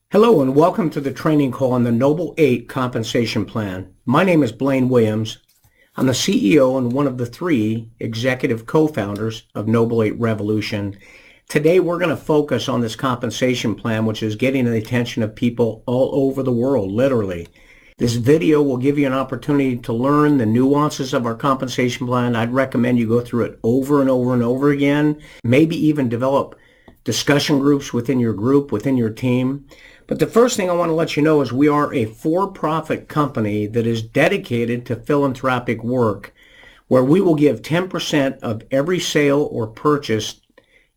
Hello and welcome to the training call on the Noble 8 compensation plan. My name is Blaine Williams. I'm the CEO and one of the 3 executive co-founders of Noble 8 Revolution. Today we're going to focus on this compensation plan, which is getting the attention of people all over the world, literally. This video will give you an opportunity to learn the nuances of our compensation plan. I'd recommend you go through it over and over and over again, maybe even develop discussion groups within your group, within your team. But the first thing I want to let you know is we are a for-profit company that is dedicated to philanthropic work, where we will give 10% of every sale or purchase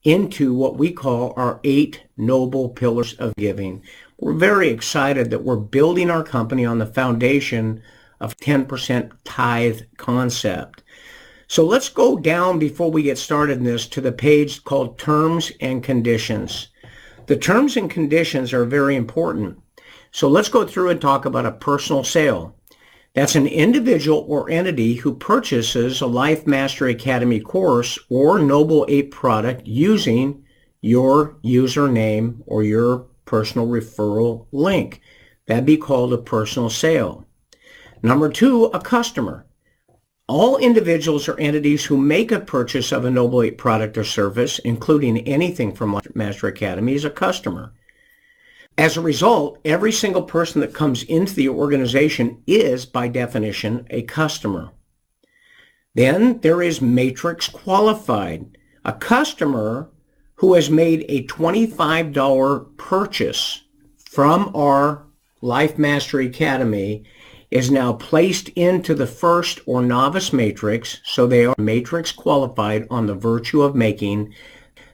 into what we call our 8 noble pillars of giving. We're very excited that we're building our company on the foundation of 10% tithe concept. So let's go down before we get started in this to the page called Terms and Conditions. The terms and conditions are very important. So let's go through and talk about a personal sale. That's an individual or entity who purchases a Life Mastery Academy course or Noble 8 product using your username or your personal referral link. That'd be called a personal sale. Number 2, a customer. All individuals or entities who make a purchase of a Noble 8 product or service, including anything from Life Mastery Academy, is a customer. As a result, every single person that comes into the organization is, by definition, a customer. Then there is matrix qualified, a customer who has made a $25 purchase from our Life Mastery Academy is now placed into the first or novice matrix, so they are matrix qualified on the virtue of making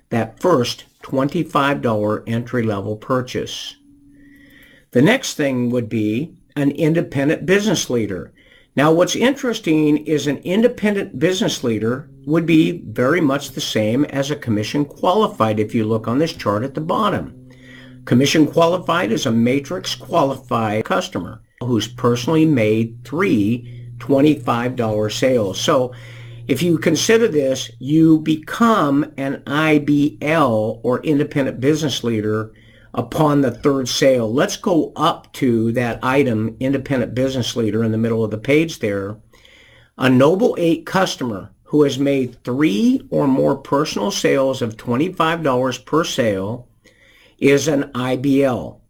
that first $25 entry-level purchase. The next thing would be an independent business leader. Now what's interesting is an independent business leader would be very much the same as a commission qualified if you look on this chart at the bottom. Commission qualified is a matrix qualified customer who's personally made 3 $25 sales. So if you consider this, you become an IBL or independent business leader upon the 3rd sale. Let's go up to that item, independent business leader, in the middle of the page there. A Noble 8 customer who has made 3 or more personal sales of $25 per sale is an IBL.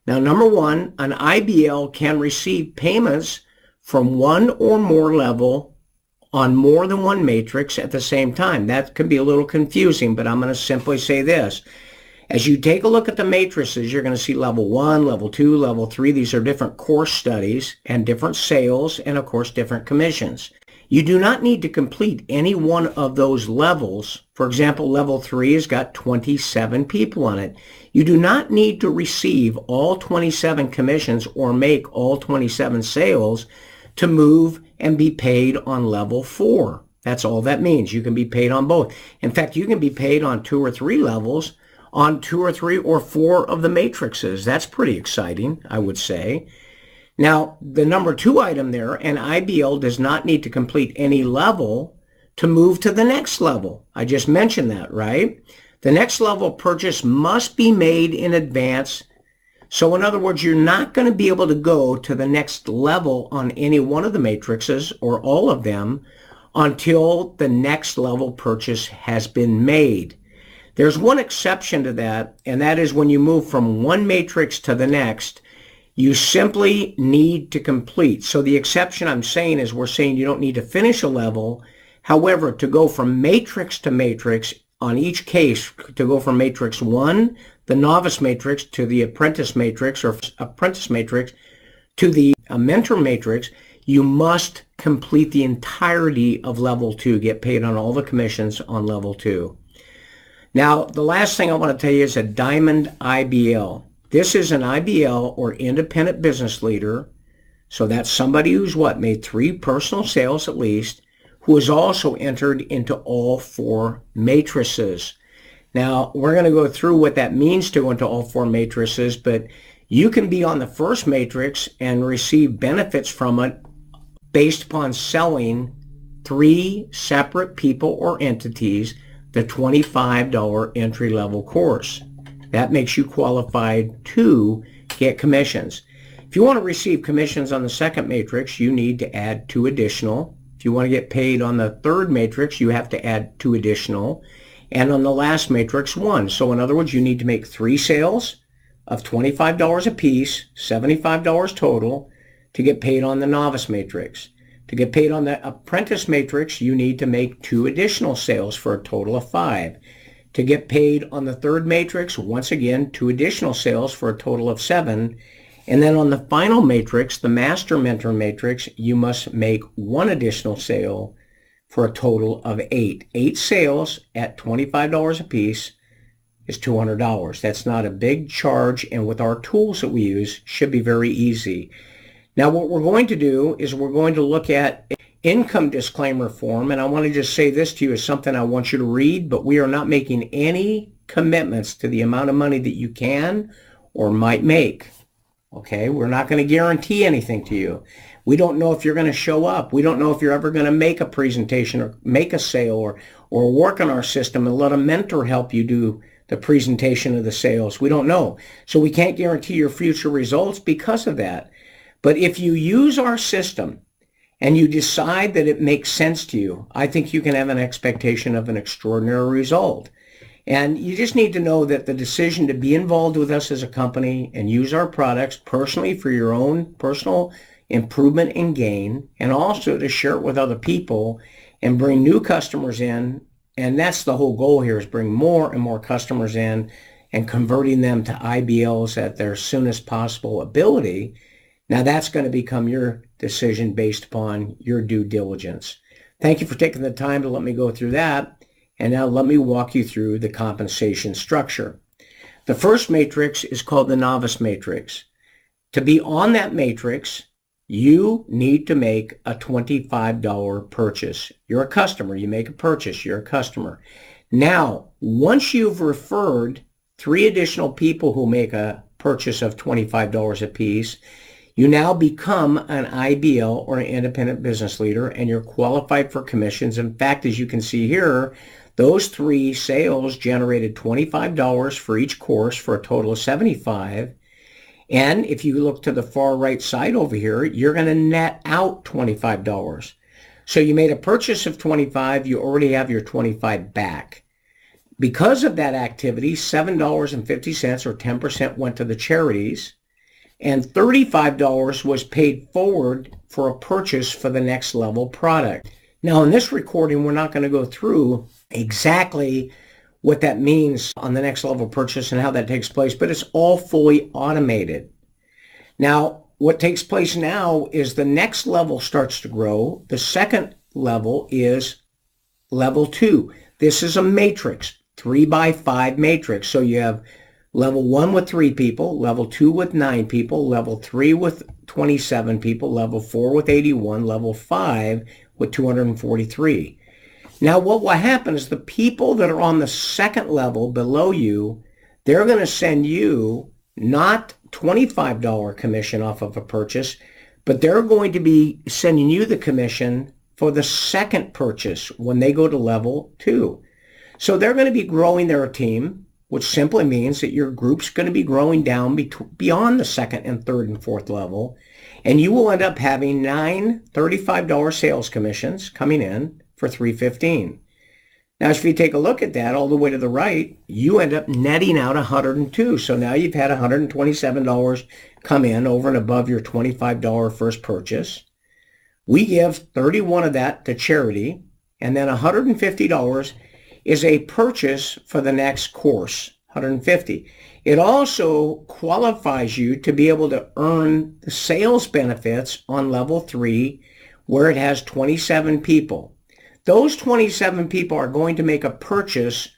Now, number 1, an IBL can receive payments from 1 or more level on more than one matrix at the same time. That can be a little confusing, but I'm going to simply say this. As you take a look at the matrices, you're going to see level 1, level 2, level 3. These are different course studies and different sales and, of course, different commissions. You do not need to complete any one of those levels. For example, level 3 has got 27 people on it. You do not need to receive all 27 commissions or make all 27 sales to move and be paid on level 4. That's all that means. You can be paid on both. In fact, you can be paid on 2 or 3 levels on 2 or 3 or 4 of the matrices. That's pretty exciting, I would say. Now, the number 2 item there, an IBL does not need to complete any level to move to the next level. I just mentioned that, right? The next level purchase must be made in advance. So in other words, you're not going to be able to go to the next level on any one of the matrices or all of them until the next level purchase has been made. There's one exception to that, and that is when you move from one matrix to the next, you simply need to complete. So the exception I'm saying is we're saying you don't need to finish a level. However, to go from matrix to matrix, on each case, to go from matrix 1, the novice matrix, to the apprentice matrix or apprentice matrix, to the mentor matrix, you must complete the entirety of level 2, get paid on all the commissions on level 2. Now, the last thing I want to tell you is a diamond IBL. This is an IBL or independent business leader. So that's somebody who's made 3 personal sales at least, who is also entered into all 4 matrices. Now, we're going to go through what that means to into all 4 matrices, but you can be on the first matrix and receive benefits from it based upon selling 3 separate people or entities the $25 entry-level course. That makes you qualified to get commissions. If you want to receive commissions on the second matrix, you need to add 2 additional. If you want to get paid on the third matrix, you have to add 2 additional. And on the last matrix, 1. So in other words, you need to make 3 sales of $25 a piece, $75 total, to get paid on the novice matrix. To get paid on the apprentice matrix, you need to make 2 additional sales for a total of 5. To get paid on the third matrix, once again, 2 additional sales for a total of 7. And then on the final matrix, the master mentor matrix, you must make 1 additional sale for a total of 8. 8 sales at $25 a piece is $200. That's not a big charge, and with our tools that we use, should be very easy. Now what we're going to do is we're going to look at income disclaimer form, and I want to just say this to you as something I want you to read, but we are not making any commitments to the amount of money that you can or might make. Okay, we're not going to guarantee anything to you. We don't know if you're going to show up. We don't know if you're ever going to make a presentation or make a sale or work on our system and let a mentor help you do the presentation of the sales. We don't know. So we can't guarantee your future results because of that. But if you use our system and you decide that it makes sense to you, I think you can have an expectation of an extraordinary result. And you just need to know that the decision to be involved with us as a company and use our products personally for your own personal improvement and gain, and also to share it with other people and bring new customers in. And that's the whole goal here, is bring more and more customers in and converting them to IBLs at their soonest possible ability. Now that's going to become your decision based upon your due diligence. Thank you for taking the time to let me go through that. And now let me walk you through the compensation structure. The first matrix is called the novice matrix. To be on that matrix, you need to make a $25 purchase. You're a customer. You make a purchase. You're a customer. Now, once you've referred 3 additional people who make a purchase of $25 a piece, you now become an IBL or an independent business leader, and you're qualified for commissions. In fact, as you can see here, those 3 sales generated $25 for each course for a total of $75. And if you look to the far right side over here, you're going to net out $25. So you made a purchase of $25, you already have your $25 back. Because of that activity, $7.50 or 10% went to the charities, and $35 was paid forward for a purchase for the next level product. Now in this recording, we're not going to go through exactly what that means on the next level purchase and how that takes place, but it's all fully automated. Now, what takes place now is the next level starts to grow. The second level is level 2. This is a matrix, 3x5 matrix. So you have level 1 with 3 people, level 2 with 9 people, level 3 with 27 people, level 4 with 81, level 5 with 243. Now what will happen is the people that are on the second level below you, they're going to send you not $25 commission off of a purchase, but they're going to be sending you the commission for the second purchase when they go to level 2. So they're going to be growing their team, which simply means that your group's going to be growing down beyond the second and third and fourth level, and you will end up having 9 $35 sales commissions coming in for $315. Now, if you take a look at that all the way to the right, you end up netting out $102. So now you've had $127 come in over and above your $25 first purchase. We give 31 of that to charity, and then $150 is a purchase for the next course, $150. It also qualifies you to be able to earn the sales benefits on level 3, where it has 27 people. Those 27 people are going to make a purchase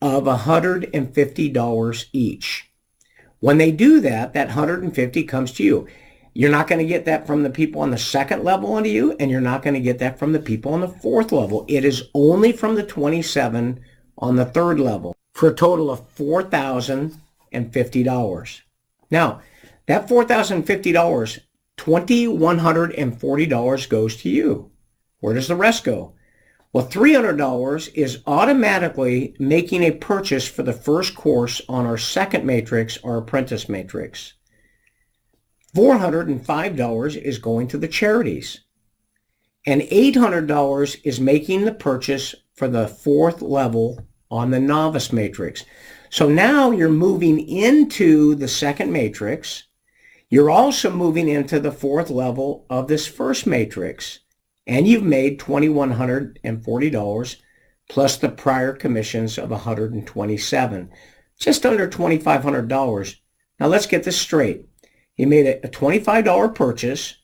of $150 each. When they do that, that $150 comes to you. You're not going to get that from the people on the second level onto you, and you're not going to get that from the people on the fourth level. It is only from the 27 on the third level for a total of $4,050. Now, that $4,050, $2,140 goes to you. Where does the rest go? Well, $300 is automatically making a purchase for the first course on our second matrix, our apprentice matrix. $405 is going to the charities. And $800 is making the purchase for the fourth level on the novice matrix. So now you're moving into the second matrix. You're also moving into the fourth level of this first matrix. And you've made $2,140 plus the prior commissions of $127, just under $2,500. Now let's get this straight. You made a $25 purchase.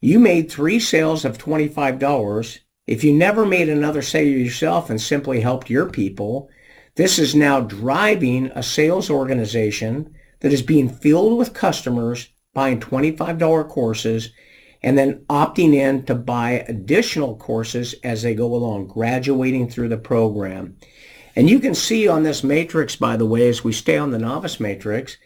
You made 3 sales of $25. If you never made another sale yourself and simply helped your people, this is now driving a sales organization that is being filled with customers buying $25 courses and then opting in to buy additional courses as they go along, graduating through the program. And you can see on this matrix, by the way, as we stay on the novice matrix,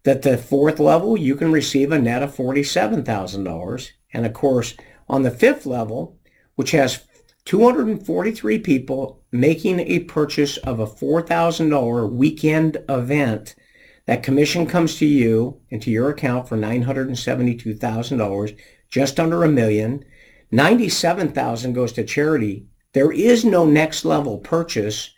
that the fourth level, you can receive a net of $47,000. And of course, on the fifth level, which has 243 people making a purchase of a $4,000 weekend event, that commission comes to you into your account for $972,000, just under $1 million. $97,000 goes to charity. There is no next level purchase.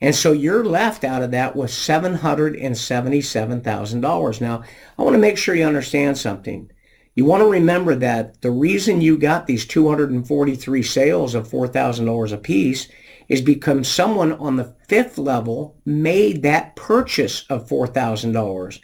And so you're left out of that with $777,000. Now, I want to make sure you understand something. You want to remember that the reason you got these 243 sales of $4,000 a piece is because someone on the fifth level made that purchase of $4,000.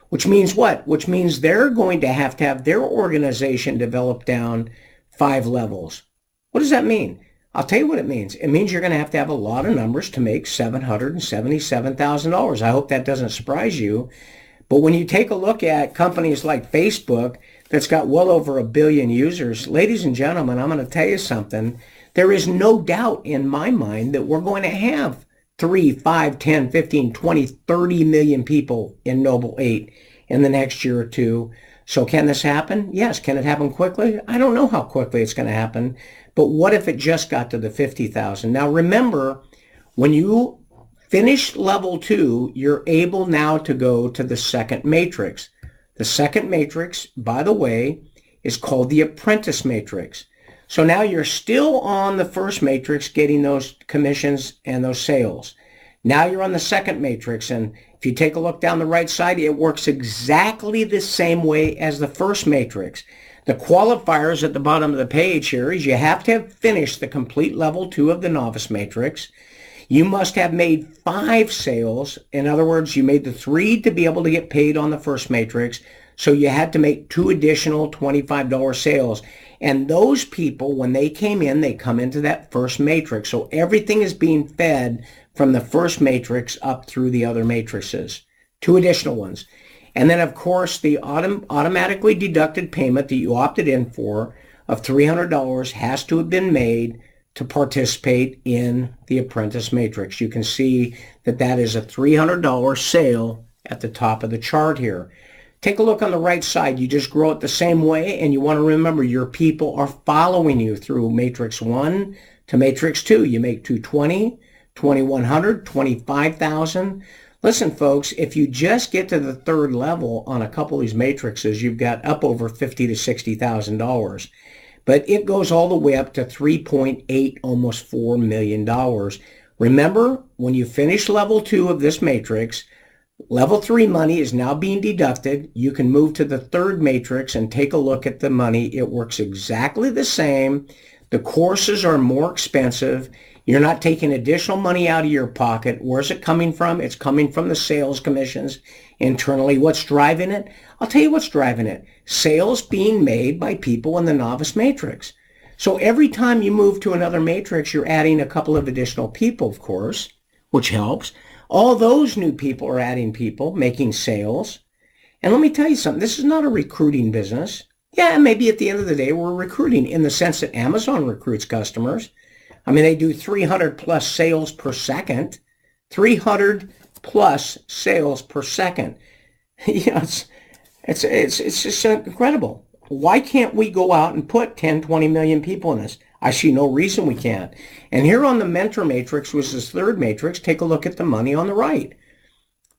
Which means what? Which means they're going to have their organization develop down 5 levels. What does that mean? I'll tell you what it means. It means you're going to have a lot of numbers to make $777,000. I hope that doesn't surprise you. But when you take a look at companies like Facebook that's got well over 1 billion users, ladies and gentlemen, I'm going to tell you something. There is no doubt in my mind that we're going to have 3, 5, 10, 15, 20, 30 million people in Noble 8 in the next year or two. So can this happen? Yes. Can it happen quickly? I don't know how quickly it's going to happen. But what if it just got to the 50,000? Now remember, when you finish level 2, you're able now to go to the second matrix. The second matrix, by the way, is called the apprentice matrix. So now you're still on the first matrix getting those commissions and those sales. Now you're on the second matrix, and if you take a look down the right side, it works exactly the same way as the first matrix. The qualifiers at the bottom of the page here is you have to have finished the complete level 2 of the novice matrix. You must have made 5 sales. In other words, you made the 3 to be able to get paid on the first matrix, so you had to make 2 additional $25 sales. And those people, when they came in, they come into that first matrix. So everything is being fed from the first matrix up through the other matrices, 2 additional ones. And then, of course, the automatically deducted payment that you opted in for of $300 has to have been made to participate in the apprentice matrix. You can see that that is a $300 sale at the top of the chart here. Take a look on the right side. You just grow it the same way, and you want to remember your people are following you through matrix 1 to matrix 2. You make 220, 2100, 25,000. Listen, folks, if you just get to the third level on a couple of these matrices, you've got up over $50,000 to $60,000. But it goes all the way up to 3.8, almost $4 million. Remember, when you finish level 2 of this matrix, level 3 money is now being deducted. You can move to the third matrix and take a look at the money. It works exactly the same. The courses are more expensive. You're not taking additional money out of your pocket. Where's it coming from? It's coming from the sales commissions internally. What's driving it? I'll tell you what's driving it. Sales being made by people in the novice matrix. So every time you move to another matrix, you're adding a couple of additional people, of course, which helps. All those new people are adding people, making sales. And let me tell you something. This is not a recruiting business. Yeah, maybe at the end of the day, we're recruiting in the sense that Amazon recruits customers. I mean, they do 300 plus sales per second. 300 plus sales per second. You know, it's just incredible. Why can't we go out and put 10, 20 million people in this? I see no reason we can't. And here on the mentor matrix was this third matrix. Take a look at the money on the right.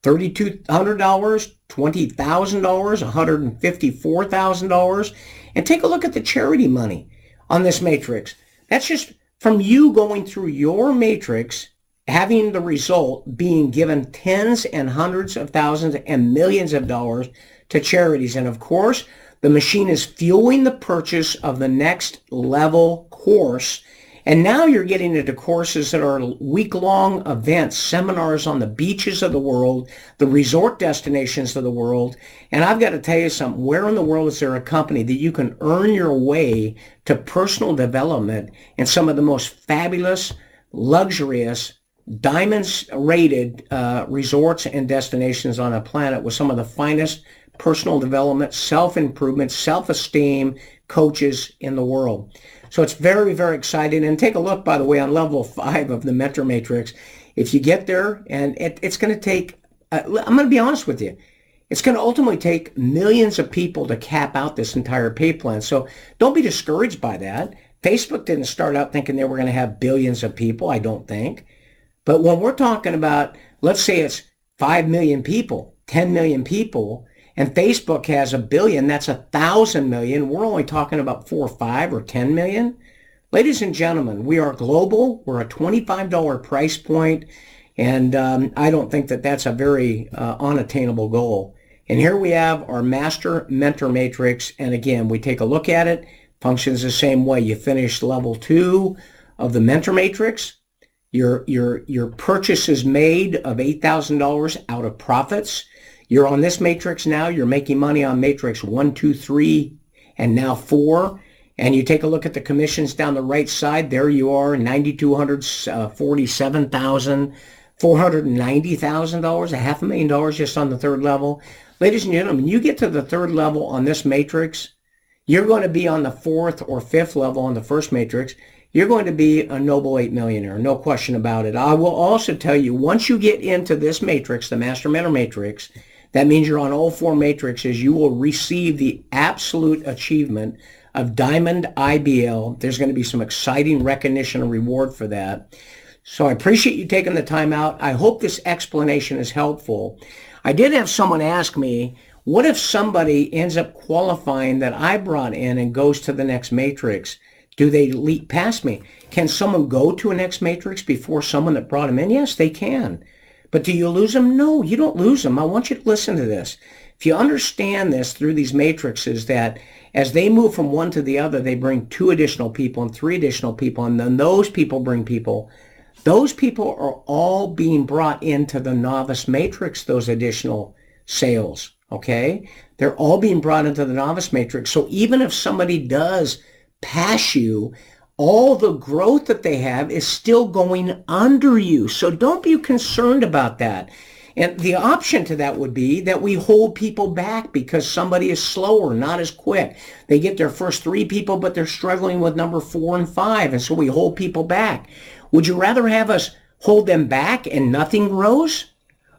$3,200, $20,000, $154,000. And take a look at the charity money on this matrix. That's just from you going through your matrix, having the result being given tens and hundreds of thousands and millions of dollars to charities. And of course, the machine is fueling the purchase of the next level course. And now you're getting into courses that are week-long events, seminars on the beaches of the world, the resort destinations of the world. And I've got to tell you something. Where in the world is there a company that you can earn your way to personal development in some of the most fabulous, luxurious, diamonds-rated resorts and destinations on a planet with some of the finest personal development, self-improvement, self-esteem coaches in the world. So it's very, very exciting. And take a look, by the way, on level 5 of the Mentor Matrix. If you get there, and it's going to take, I'm going to be honest with you, it's going to ultimately take millions of people to cap out this entire pay plan. So don't be discouraged by that. Facebook didn't start out thinking they were going to have billions of people, I don't think. But when we're talking about, let's say it's 5 million people, 10 million people, and Facebook has 1 billion, that's 1,000 million. We're only talking about 4 or 5 or 10 million. Ladies and gentlemen, we are global. We're a $25 price point, and I don't think that that's a very unattainable goal. And here we have our master mentor matrix, and again, we take a look at it. Functions the same way. You finish level 2 of the mentor matrix. Your purchase is made of $8,000 out of profits. You're on this matrix now. You're making money on matrix 1, 2, 3, and now 4. And you take a look at the commissions down the right side. There you are, $9,247,000, $490,000, $500,000 just on the third level. Ladies and gentlemen, you get to the third level on this matrix, you're going to be on the 4th or 5th level on the first matrix. You're going to be a Noble 8 millionaire, no question about it. I will also tell you, once you get into this matrix, the Master Mentor Matrix, that means you're on all 4 matrices, you will receive the absolute achievement of Diamond IBL. There's going to be some exciting recognition and reward for that. So I appreciate you taking the time out. I hope this explanation is helpful. I did have someone ask me, what if somebody ends up qualifying that I brought in and goes to the next matrix? Do they leap past me? Can someone go to a next matrix before someone that brought them in? Yes, they can. But do you lose them? No, you don't lose them. I want you to listen to this. If you understand this through these matrices, that as they move from one to the other, they bring 2 additional people and 3 additional people, and then those people bring people. Those people are all being brought into the novice matrix, those additional sales, okay? They're all being brought into the novice matrix. So even if somebody does pass you, all the growth that they have is still going under you. So don't be concerned about that. And the option to that would be that we hold people back because somebody is slower, not as quick. They get their first 3 people, but they're struggling with number 4 and 5. And so we hold people back. Would you rather have us hold them back and nothing grows?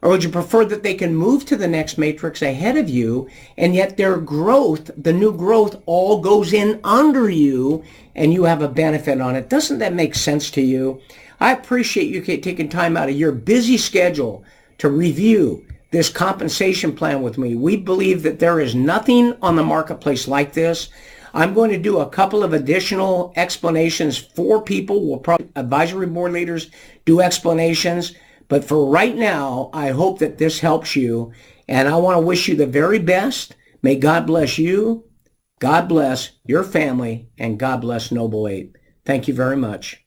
Or would you prefer that they can move to the next matrix ahead of you, and yet their growth, the new growth, all goes in under you, and you have a benefit on it? Doesn't that make sense to you? I appreciate you taking time out of your busy schedule to review this compensation plan with me. We believe that there is nothing on the marketplace like this. I'm going to do a couple of additional explanations for people. We'll probably, advisory board leaders, do explanations. But for right now, I hope that this helps you, and I want to wish you the very best. May God bless you, God bless your family, and God bless Noble 8. Thank you very much.